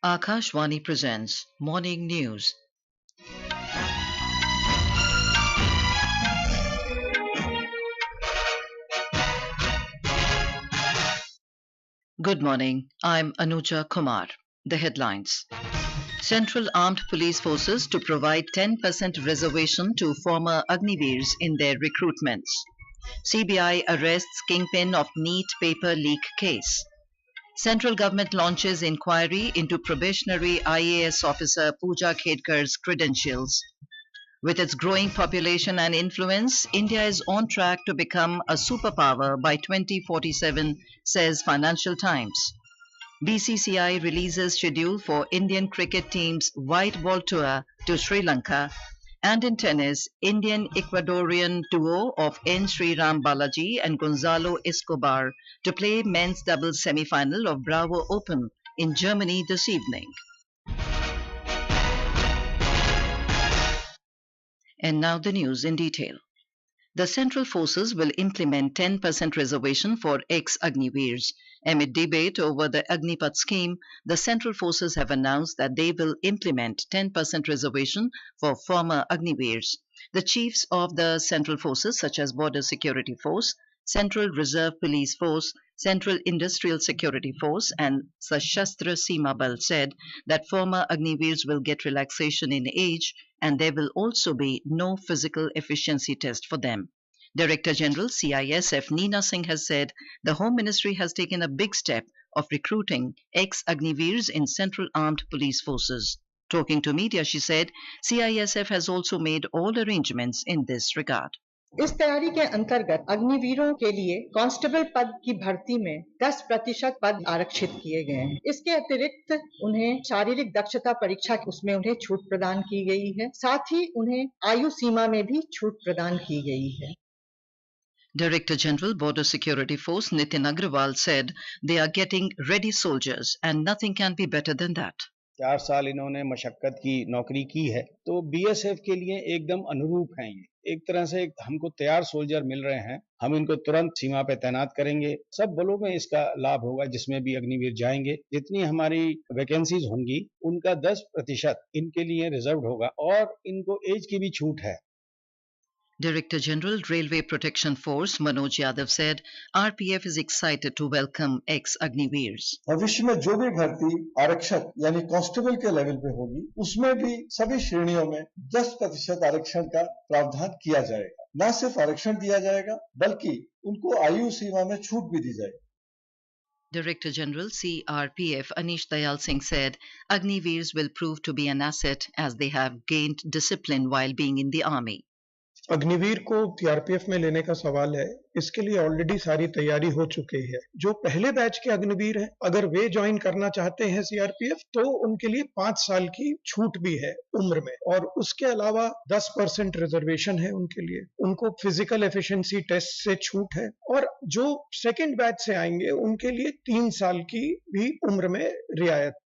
Akashvani presents Morning News. Good morning. I'm Anuja Kumar. The headlines. Central Armed Police Forces to provide 10% reservation to former Agniveers in their recruitments. CBI arrests kingpin of NEET paper leak case. Central government launches inquiry into probationary IAS officer Puja Khedkar's credentials. With its growing population and influence, India is on track to become a superpower by 2047, says Financial Times. BCCI releases schedule for Indian cricket team's white ball tour to Sri Lanka. And in tennis, Indian-Ecuadorian duo of N.SriramBalaji and Gonzalo Escobar to play men's doubles semifinal of Brawo Open in Germany this evening. And now the news in detail. The Central Forces will implement 10% reservation for ex-Agniveers. Amid debate over the Agnipath scheme, the Central Forces have announced that they will implement 10% reservation for former Agniveers. The chiefs of the Central Forces, such as Border Security Force, Central Reserve Police Force, Central Industrial Security Force, and Sashastra Seema Bal said that former Agniveers will get relaxation in age and there will also be no physical efficiency test for them. Director General CISF Neena Singh has said the Home Ministry has taken a big step of recruiting ex-Agniveers in Central Armed Police Forces. Talking to media, she said CISF has also made all arrangements in this regard. इस तैयारी के अंतर्गत अग्निवीरों के लिए constable पद की भर्ती में 10% पद आरक्षित किए गए हैं। इसके अतिरिक्त उन्हें शारीरिक दक्षता परीक्षा उसमें उन्हें छूट प्रदान की गई है। साथ ही उन्हें आयु सीमा में भी छूट प्रदान की गई है। Director General Border Security Force Nitin Agrawal said they are getting ready soldiers and nothing can be better than that. 4 साल इन्होंने मशक्कत की नौकरी की है तो बीएसएफ के लिए एकदम अनुरूप हैं। ये एक तरह से हमको तैयार सोल्जर मिल रहे हैं। हम इनको तुरंत सीमा पे तैनात करेंगे। सब बलों में इसका लाभ होगा जिसमें भी अग्निवीर जाएंगे। जितनी हमारी वैकेंसीज होंगी उनका 10% इनके लिए रिजर्व होगा और इनको एज की भी छूट है। Director General Railway Protection Force Manoj Yadav said RPF is excited to welcome ex-Agniveers. भविष्य में जो भी भर्ती आरक्षक यानी कांस्टेबल के लेवल पे होगी उसमें भी सभी श्रेणियों में 10% आरक्षण का प्रावधान किया जाएगा। न सिर्फ आरक्षण दिया जाएगा बल्कि उनको आयु सीमा में छूट भी दी जाएगी। Director General CRPF Anish Dayal Singh said Agniveers will prove to be an asset as they have gained discipline while being in the army. Agniveer को सीआरपीएफ में लेने का सवाल है, इसके लिए ऑलरेडी सारी तैयारी हो चुकी है। जो पहले बैच के अग्निवीर हैं, अगर वे ज्वाइन करना चाहते हैं सीआरपीएफ तो उनके लिए 5 साल की छूट भी है उम्र में और उसके अलावा 10% रिजर्वेशन है उनके लिए। उनको फिजिकल एफिशिएंसी टेस्ट से छूट है और जो सेकंड बैच से आएंगे उनके लिए 3 साल की भी उम्र में रियायत।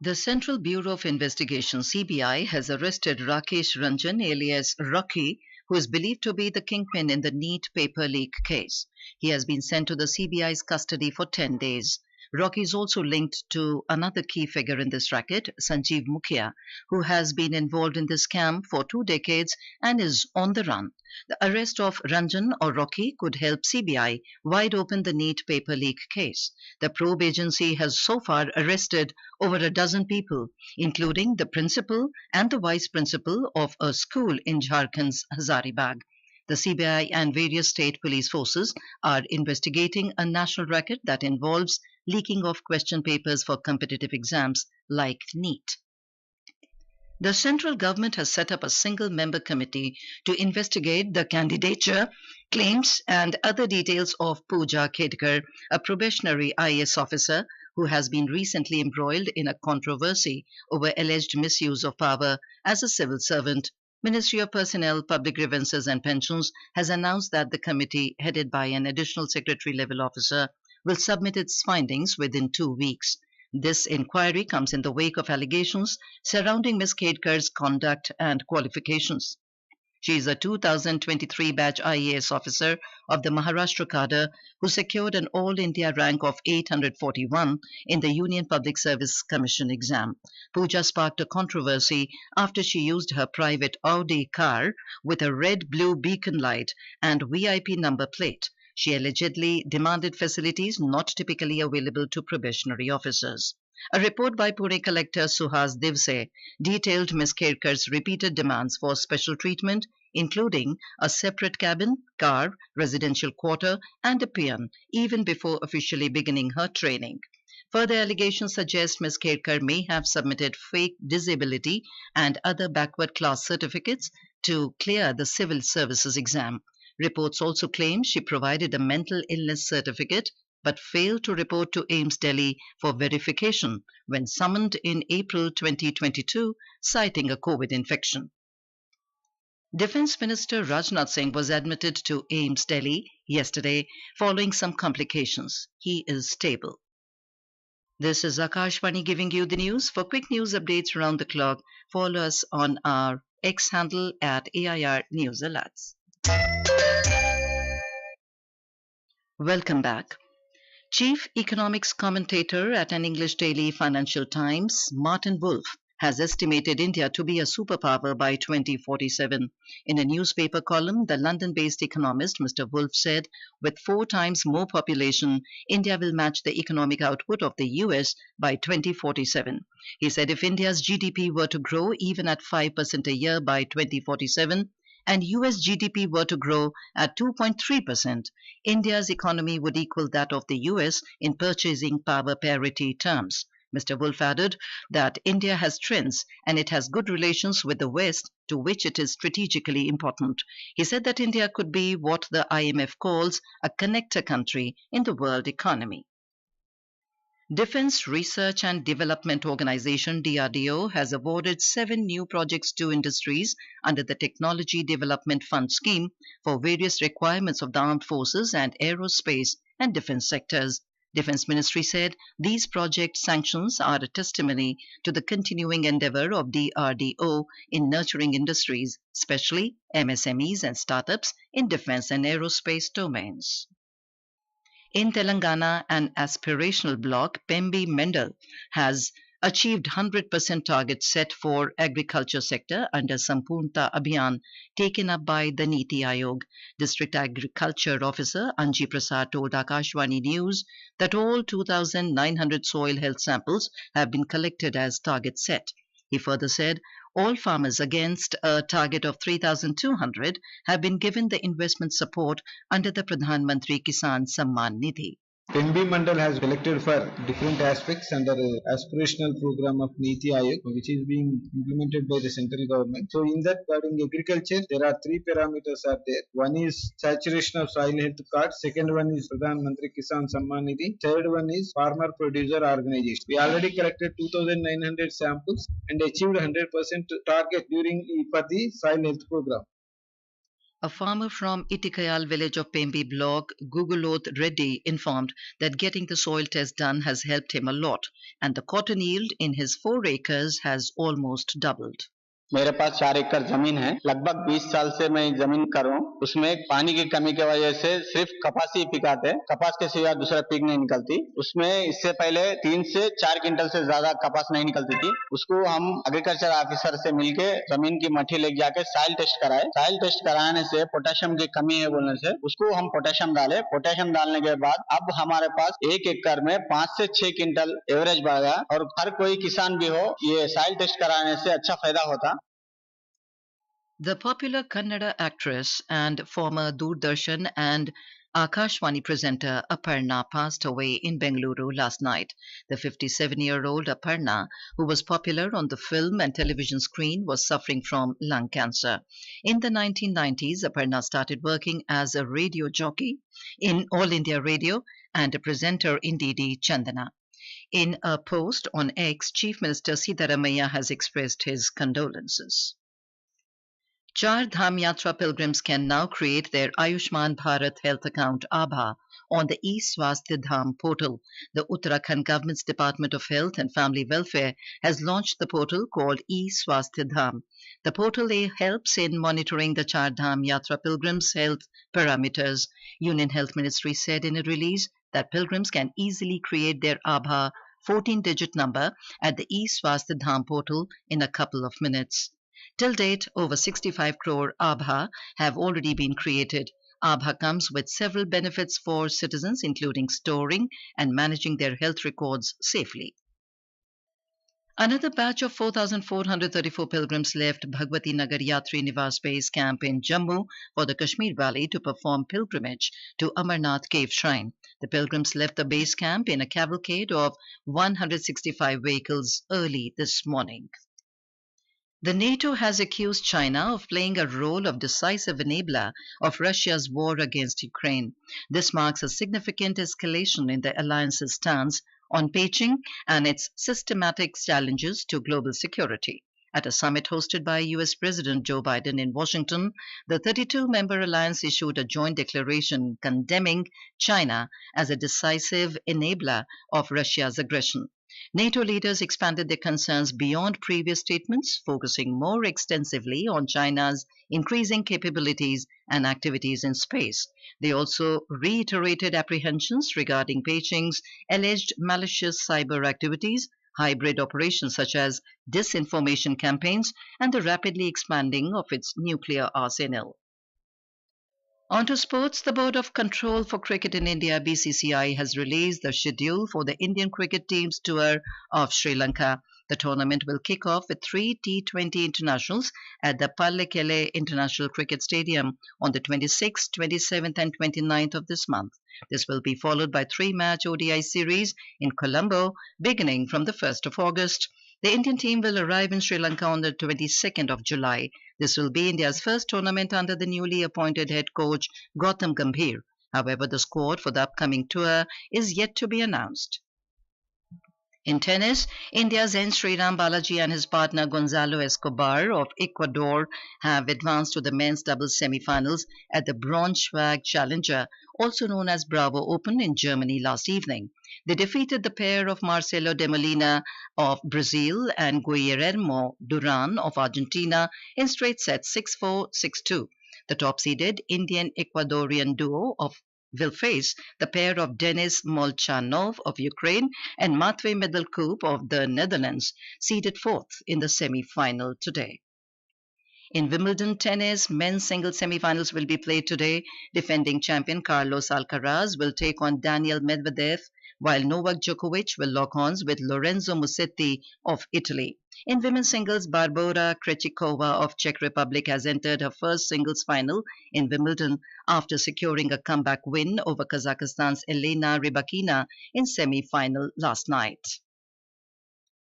The Central Bureau of Investigation (CBI) has arrested Rakesh Ranjan alias Rocky, who is believed to be the kingpin in the NEET paper leak case. He has been sent to the CBI's custody for 10 days. Rocky is also linked to another key figure in this racket, Sanjeev Mukhia, who has been involved in this scam for 2 decades and is on the run. The arrest of Ranjan or Rocky could help CBI wide open the NEET paper leak case. The probe agency has so far arrested over a dozen people, including the principal and the vice principal of a school in Jharkhand's Hazaribagh. The CBI and various state police forces are investigating a national racket that involves leaking of question papers for competitive exams like NEET. The central government has set up a single-member committee to investigate the candidature, claims and other details of Puja Khedkar, a probationary IAS officer who has been recently embroiled in a controversy over alleged misuse of power as a civil servant. Ministry of Personnel, Public Grievances and Pensions has announced that the committee, headed by an additional secretary-level officer, will submit its findings within 2 weeks. This inquiry comes in the wake of allegations surrounding Ms. Khedkar's conduct and qualifications. She is a 2023 batch IAS officer of the Maharashtra cadre who secured an All India rank of 841 in the Union Public Service Commission exam. Puja sparked a controversy after she used her private Audi car with a red-blue beacon light and VIP number plate. She allegedly demanded facilities not typically available to probationary officers. A report by Pune Collector Suhas Divse detailed Ms. Khedkar's repeated demands for special treatment, including a separate cabin, car, residential quarter, and a peon, even before officially beginning her training. Further allegations suggest Ms. Khedkar may have submitted fake disability and other backward class certificates to clear the civil services exam. Reports also claim she provided a mental illness certificate but failed to report to AIIMS Delhi for verification when summoned in April 2022, citing a COVID infection. Defence Minister Rajnath Singh was admitted to AIIMS Delhi yesterday following some complications. He is stable. This is Akashvani giving you the news. For quick news updates around the clock, follow us on our X handle at AIR News Alerts. Welcome back. Chief economics commentator at an English daily Financial Times, Martin Wolf, has estimated India to be a superpower by 2047. In a newspaper column, the London-based economist Mr. Wolf said, with 4 times more population, India will match the economic output of the US by 2047. He said if India's GDP were to grow even at 5% a year by 2047, and US GDP were to grow at 2.3%, India's economy would equal that of the US in purchasing power parity terms. Mr. Wolf added that India has strengths and it has good relations with the West, to which it is strategically important. He said that India could be what the IMF calls a connector country in the world economy. Defence Research and Development Organization DRDO has awarded 7 new projects to industries under the Technology Development Fund scheme for various requirements of the armed forces and aerospace and defence sectors. Defence Ministry said these project sanctions are a testimony to the continuing endeavour of DRDO in nurturing industries, especially MSMEs and startups in defence and aerospace domains. In Telangana, an aspirational bloc, Pembi Mendal, has achieved 100% target set for agriculture sector under Sampurnta Abhiyan taken up by the Niti Aayog. District Agriculture Officer Anji Prasad told Akashvani News that all 2,900 soil health samples have been collected as target set. He further said all farmers against a target of 3,200 have been given the investment support under the Pradhan Mantri Kisan Samman Nidhi. NB Mandal has elected for different aspects under the aspirational program of Niti Aayog, which is being implemented by the central government. So in that regarding agriculture, there are 3 parameters are there. One is saturation of soil health card. Second one is Pradhan Mantri Kisan Samman Nidhi. Third one is farmer producer organization. We already collected 2,900 samples and achieved 100% target for the soil health program. A farmer from Itikayal village of Pembi block, Gugulot Reddy, informed that getting the soil test done has helped him a lot, and the cotton yield in his 4 acres has almost doubled. मेरे पास 4 एकड़ जमीन है। लगभग 20 साल से मैं जमीन कर रहा हूँ। उसमें पानी की कमी की वजह से सिर्फ कपास ही पिकाते हैं। कपास के सिवा दूसरा पिक नहीं निकलती। उसमें इससे पहले 3 से 4 क्विंटल से ज्यादा कपास नहीं निकलती थी। उसको हम एग्रीकल्चर ऑफिसर से मिलके जमीन की मट्टी लेके जाके सॉइल टेस्ट कराए। सॉइल टेस्ट कराने से पोटेशियम की कमी है बोलने से उसको हम पोटेशियम डाले। पोटेशियम डालने के बाद अब हमारे पास 1 एकड़ में 5 से 6 क्विंटल एवरेज बढ़ गया और हर कोई किसान भी हो ये सॉइल टेस्ट कराने से अच्छा फायदा होता। The popular Kannada actress and former Doordarshan and Akashvani presenter Aparna passed away in Bengaluru last night. The 57-year-old Aparna, who was popular on the film and television screen, was suffering from lung cancer. In the 1990s, Aparna started working as a radio jockey in All India Radio and a presenter in DD Chandana. In a post on X, Chief Minister Sitaramaiah has expressed his condolences. Char Dham Yatra pilgrims can now create their Ayushman Bharat health account (ABHA) on the eSwasthya Dham portal. The Uttarakhand government's Department of Health and Family Welfare has launched the portal called eSwasthya Dham. The portal helps in monitoring the Char Dham Yatra pilgrims' health parameters. Union Health Ministry said in a release that pilgrims can easily create their ABHA 14-digit number at the eSwasthya Dham portal in a couple of minutes. Till date, over 65 crore ABHA have already been created. ABHA comes with several benefits for citizens, including storing and managing their health records safely. Another batch of 4,434 pilgrims left Bhagwati Nagar Yatri Niwas Base Camp in Jammu for the Kashmir Valley to perform pilgrimage to Amarnath Cave Shrine. The pilgrims left the base camp in a cavalcade of 165 vehicles early this morning. The NATO has accused China of playing a role of decisive enabler of Russia's war against Ukraine. This marks a significant escalation in the alliance's stance on Beijing and its systematic challenges to global security. At a summit hosted by US President Joe Biden in Washington, the 32-member alliance issued a joint declaration condemning China as a decisive enabler of Russia's aggression. NATO leaders expanded their concerns beyond previous statements, focusing more extensively on China's increasing capabilities and activities in space. They also reiterated apprehensions regarding Beijing's alleged malicious cyber activities, hybrid operations such as disinformation campaigns, and the rapidly expanding of its nuclear arsenal. On to sports. The Board of Control for Cricket in India, BCCI, has released the schedule for the Indian cricket team's tour of Sri Lanka. The tournament will kick off with 3 T20 internationals at the Pallekele International Cricket Stadium on the 26th, 27th and 29th of this month. This will be followed by 3-match ODI series in Colombo beginning from the 1st of August. The Indian team will arrive in Sri Lanka on the 22nd of July. This will be India's first tournament under the newly appointed head coach Gautam Gambhir. However, the squad for the upcoming tour is yet to be announced. In tennis, India's N.SriramBalaji and his partner Gonzalo Escobar of Ecuador have advanced to the men's doubles semifinals at the Braunschweig Challenger, also known as Brawo Open, in Germany last evening. They defeated the pair of Marcelo de Molina of Brazil and Guillermo Duran of Argentina in straight sets 6-4, 6-2. The top-seeded Indian-Ecuadorian duo will face the pair of Denis Molchanov of Ukraine and Matvei Medvedchuk of the Netherlands, seeded fourth in the semi-final today. In Wimbledon tennis, men's singles semi-finals will be played today. Defending champion Carlos Alcaraz will take on Daniel Medvedev, while Novak Djokovic will lock horns with Lorenzo Musetti of Italy. In women's singles, Barbora Krejcikova of Czech Republic has entered her first singles final in Wimbledon after securing a comeback win over Kazakhstan's Elena Rybakina in semi-final last night.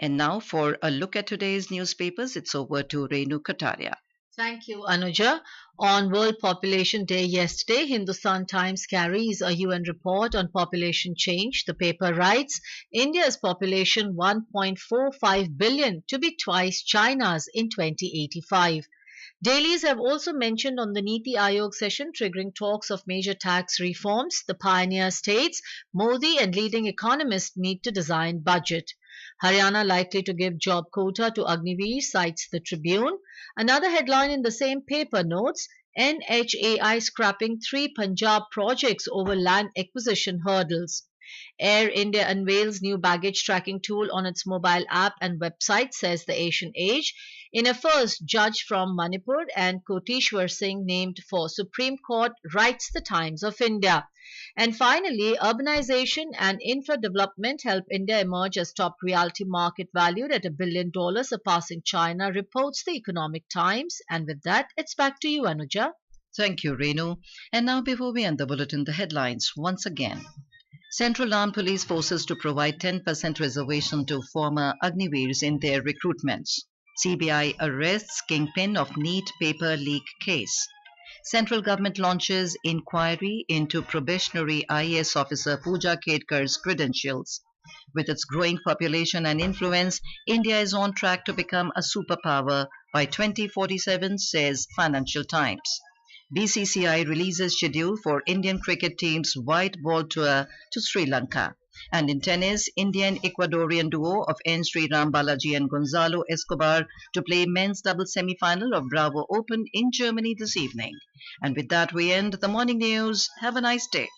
And now for a look at today's newspapers, it's over to Renu Kataria. Thank you, Anuja. On World Population Day yesterday, Hindustan Times carries a UN report on population change. The paper writes, India's population 1.45 billion to be twice China's in 2085. Dailies have also mentioned on the Niti Aayog session triggering talks of major tax reforms. The pioneer states Modi and leading economists meet to design budget. Haryana likely to give job quota to Agniveers, cites the Tribune. Another headline in the same paper notes, NHAI scrapping 3 Punjab projects over land acquisition hurdles. Air India unveils new baggage tracking tool on its mobile app and website, says the Asian Age. In a first, judge from Manipur and Koteshwar Singh named for Supreme Court, writes the Times of India. And finally, urbanization and infra development help India emerge as top realty market valued at $1 billion, surpassing China, reports the Economic Times. And with that, it's back to you, Anuja. Thank you, Renu. And now, before we end the bulletin, the headlines once again. Central Armed Police Forces to provide 10% reservation to former Agniveers in their recruitments. CBI arrests kingpin of NEET paper leak case. Central government launches inquiry into probationary IAS officer Puja Khedkar's credentials. With its growing population and influence, India is on track to become a superpower by 2047, says Financial Times. BCCI releases schedule for Indian cricket team's white ball tour to Sri Lanka. And in tennis, Indian-Ecuadorian duo of N.SriramBalaji and Gonzalo Escobar to play men's double semi-final of Brawo Open in Germany this evening. And with that, we end the morning news. Have a nice day.